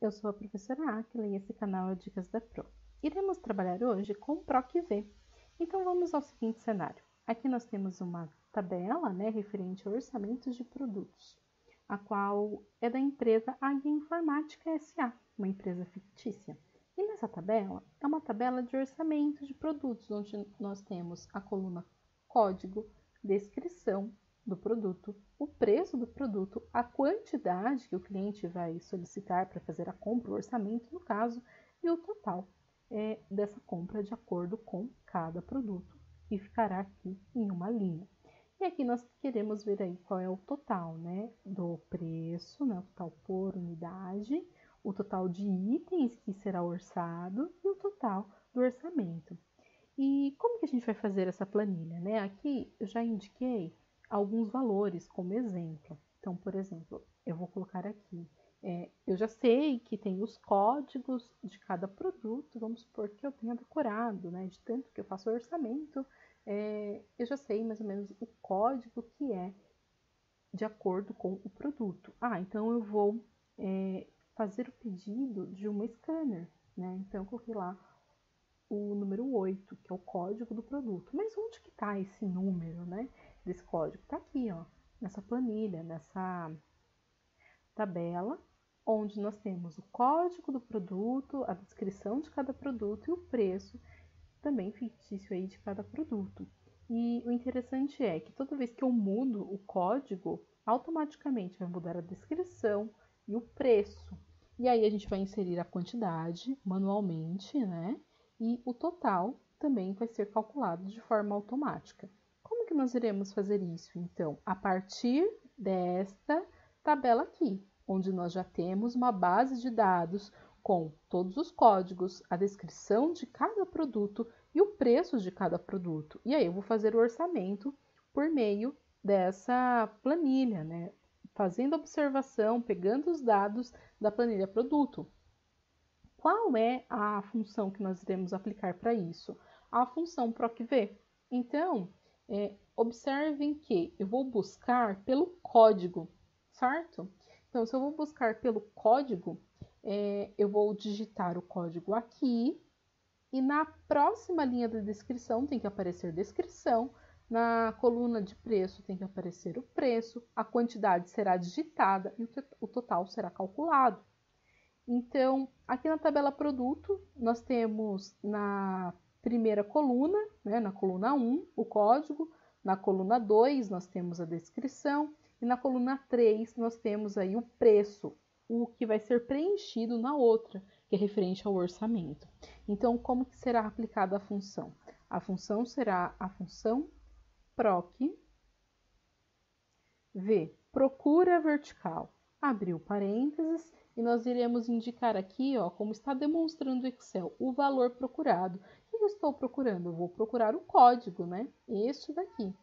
eu sou a professora Áquila e esse canal é Dicas da Pro. Iremos trabalhar hoje com o PROC-V. Então vamos ao seguinte cenário. Aqui nós temos uma tabela, referente a orçamentos de produtos, a qual é da empresa Águia Informática S.A., uma empresa fictícia. E nessa tabela, é uma tabela de orçamento de produtos, onde nós temos a coluna código, descrição do produto, o preço do produto, a quantidade que o cliente vai solicitar para fazer a compra, o orçamento no caso, e o total dessa compra de acordo com cada produto, que ficará aqui em uma linha. E aqui nós queremos ver aí qual é o total, do preço, o total por unidade, o total de itens que será orçado e o total do orçamento. E como que a gente vai fazer essa planilha, Aqui eu já indiquei alguns valores como exemplo. Então, por exemplo, eu vou colocar aqui, eu já sei que tem os códigos de cada produto, vamos supor que eu tenha decorado, de tanto que eu faço orçamento, eu já sei mais ou menos o código que é de acordo com o produto. Então eu vou fazer o pedido de uma scanner, Então eu coloquei lá o número 8, que é o código do produto. Mas onde que está esse número, desse código? Está aqui, ó, nessa planilha, nessa tabela, onde nós temos o código do produto, a descrição de cada produto e o preço também fictício aí de cada produto. E o interessante é que toda vez que eu mudo o código, automaticamente vai mudar a descrição e o preço. E aí a gente vai inserir a quantidade manualmente, E o total também vai ser calculado de forma automática. Como que nós iremos fazer isso, então? A partir desta tabela aqui, onde nós já temos uma base de dados com todos os códigos, a descrição de cada produto e o preço de cada produto. E aí eu vou fazer o orçamento por meio dessa planilha, Fazendo observação, pegando os dados da planilha produto. Qual é a função que nós iremos aplicar para isso? A função PROC-V. Então, observem que eu vou buscar pelo código, certo? Então, se eu vou buscar pelo código, eu vou digitar o código aqui e na próxima linha da descrição tem que aparecer descrição, na coluna de preço tem que aparecer o preço, a quantidade será digitada e o total será calculado. Então, aqui na tabela produto, nós temos na primeira coluna, na coluna 1, o código, na coluna 2 nós temos a descrição e na coluna 3 nós temos aí o preço, o que vai ser preenchido na outra, que é referente ao orçamento. Então, como que será aplicada a função? A função será a função PROC-V, procura vertical, abriu parênteses, e nós iremos indicar aqui, como está demonstrando o Excel, o valor procurado. O que eu estou procurando? Eu vou procurar o código, Este daqui,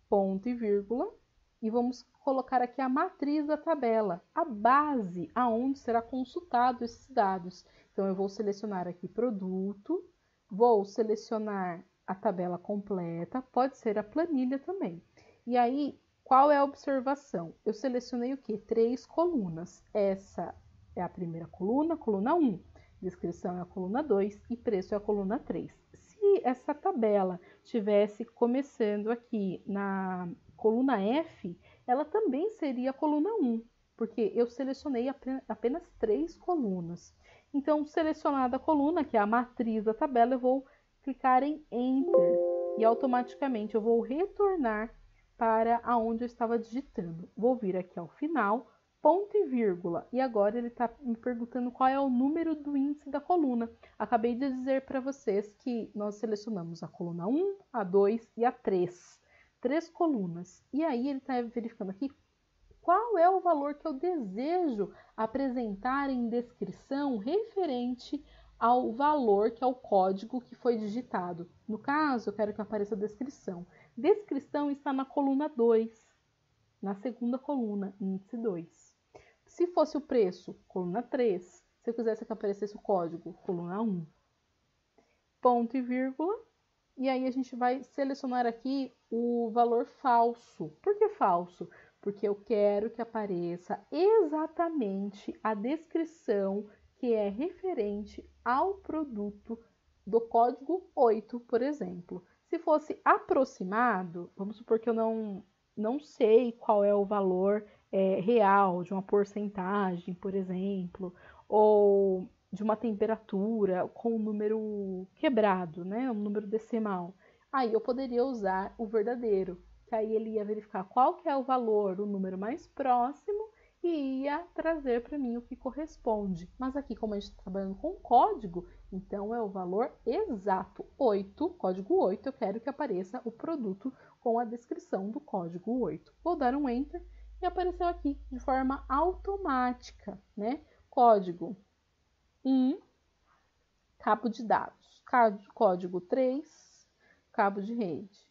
ponto e vírgula, e vamos colocar aqui a matriz da tabela, a base aonde será consultado esses dados. Então, eu vou selecionar aqui produto, vou selecionar a tabela completa, pode ser a planilha também. E aí, qual é a observação? Eu selecionei o quê? 3 colunas. Essa é a primeira coluna, coluna 1. Descrição é a coluna 2 e preço é a coluna 3. Se essa tabela tivesse começando aqui na coluna F, ela também seria a coluna 1, porque eu selecionei apenas 3 colunas. Então, selecionada a coluna, que é a matriz da tabela, eu vou clicar em Enter e automaticamente eu vou retornar para aonde eu estava digitando. Vou vir aqui ao final, ponto e vírgula, e agora ele está me perguntando qual é o número do índice da coluna. Acabei de dizer para vocês que nós selecionamos a coluna 1, a 2 e a 3. 3 colunas. E aí ele está verificando aqui qual é o valor que eu desejo apresentar em descrição referente ao valor, que é o código que foi digitado. No caso, eu quero que apareça a descrição. Descrição está na coluna 2, na segunda coluna, índice 2. Se fosse o preço, coluna 3. Se eu quisesse que aparecesse o código, coluna 1. Ponto e vírgula. E aí a gente vai selecionar aqui o valor falso. Por que falso? porque eu quero que apareça exatamente a descrição que é referente ao produto do código 8, por exemplo. Se fosse aproximado, vamos supor que eu não sei qual é o valor real de uma porcentagem, por exemplo, ou de uma temperatura com um número quebrado, né? Um número decimal. Aí eu poderia usar o verdadeiro, que aí ele ia verificar qual que é o valor, o número mais próximo, e ia trazer para mim o que corresponde. Mas aqui, como a gente está trabalhando com código, então é o valor exato, 8, código 8, eu quero que apareça o produto com a descrição do código 8. Vou dar um Enter e apareceu aqui de forma automática, né? Código 1, cabo de dados. Código 3, cabo de rede.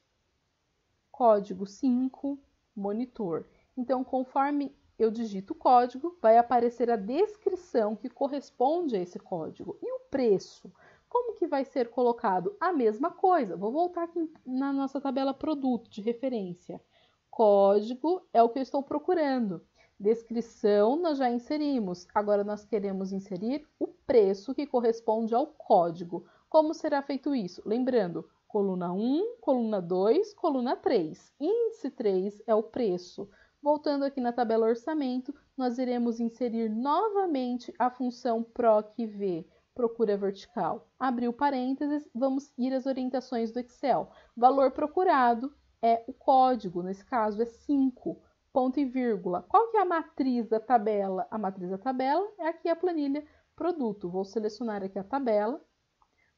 Código 5, monitor. Então, conforme eu digito o código, vai aparecer a descrição que corresponde a esse código. E o preço? Como que vai ser colocado? A mesma coisa. Vou voltar aqui na nossa tabela produto de referência. Código é o que eu estou procurando. Descrição nós já inserimos. Agora nós queremos inserir o preço que corresponde ao código. Como será feito isso? Lembrando, coluna 1, coluna 2, coluna 3. Índice 3 é o preço. Voltando aqui na tabela orçamento, nós iremos inserir novamente a função PROC-V, procura vertical. Abriu parênteses, vamos seguir as orientações do Excel. Valor procurado é o código, nesse caso é 5, ponto e vírgula. Qual que é a matriz da tabela? A matriz da tabela é aqui a planilha produto. Vou selecionar aqui a tabela,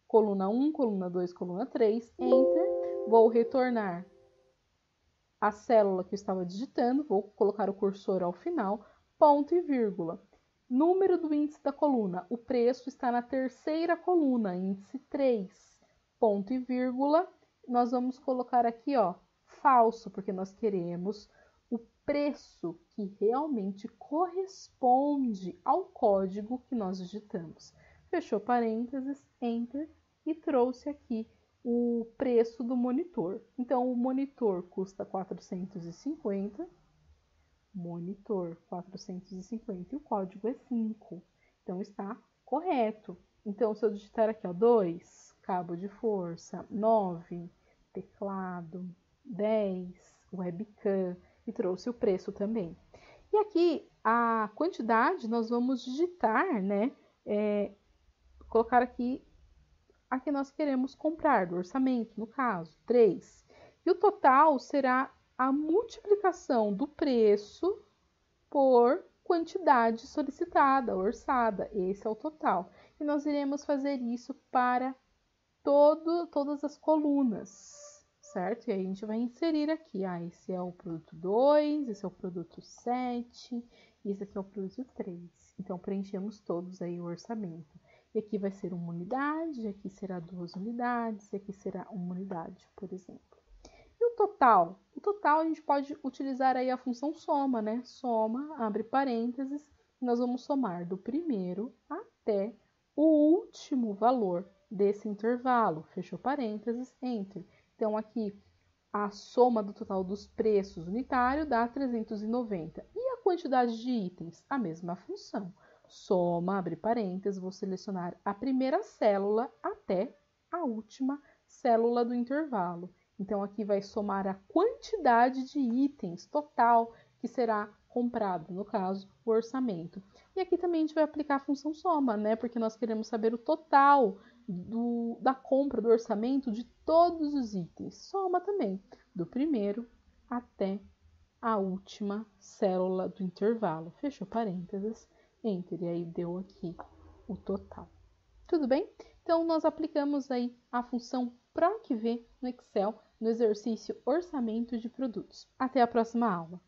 coluna 1, coluna 2, coluna 3, Enter. Vou retornar a célula que eu estava digitando, vou colocar o cursor ao final, ponto e vírgula. Número do índice da coluna, o preço está na terceira coluna, índice 3, ponto e vírgula. Nós vamos colocar aqui, ó, falso, porque nós queremos o preço que realmente corresponde ao código que nós digitamos. Fechou parênteses, Enter, e trouxe aqui o preço do monitor. Então, o monitor custa 450, monitor 450 e o código é 5. Então, está correto. Então, se eu digitar aqui, ó, 2, cabo de força, 9, teclado, 10, webcam, e trouxe o preço também. E aqui, a quantidade, nós vamos digitar, né, colocar aqui a que nós queremos comprar, do orçamento, no caso, 3. E o total será a multiplicação do preço por quantidade solicitada, orçada. Esse é o total. E nós iremos fazer isso para todas as colunas, certo? E aí a gente vai inserir aqui, esse é o produto 2, esse é o produto 7, e esse aqui é o produto 3. Então, preenchemos todos aí o orçamento. E aqui vai ser uma unidade, aqui será 2 unidades, e aqui será uma unidade, por exemplo. E o total? O total a gente pode utilizar aí a função soma, né? Soma, abre parênteses, nós vamos somar do primeiro até o último valor desse intervalo. Fechou parênteses, Enter. Então, aqui a soma do total dos preços unitário dá 390. E a quantidade de itens? A mesma função. Soma, abre parênteses, vou selecionar a primeira célula até a última célula do intervalo. Então, aqui vai somar a quantidade de itens total que será comprado, no caso, o orçamento. E aqui também a gente vai aplicar a função soma, né? Porque nós queremos saber o total da compra, do orçamento de todos os itens. Soma também, do primeiro até a última célula do intervalo. Fechou parênteses. Enter, e aí deu aqui o total. Tudo bem? Então, nós aplicamos aí a função PROC-V no Excel, no exercício Orçamento de Produtos. Até a próxima aula!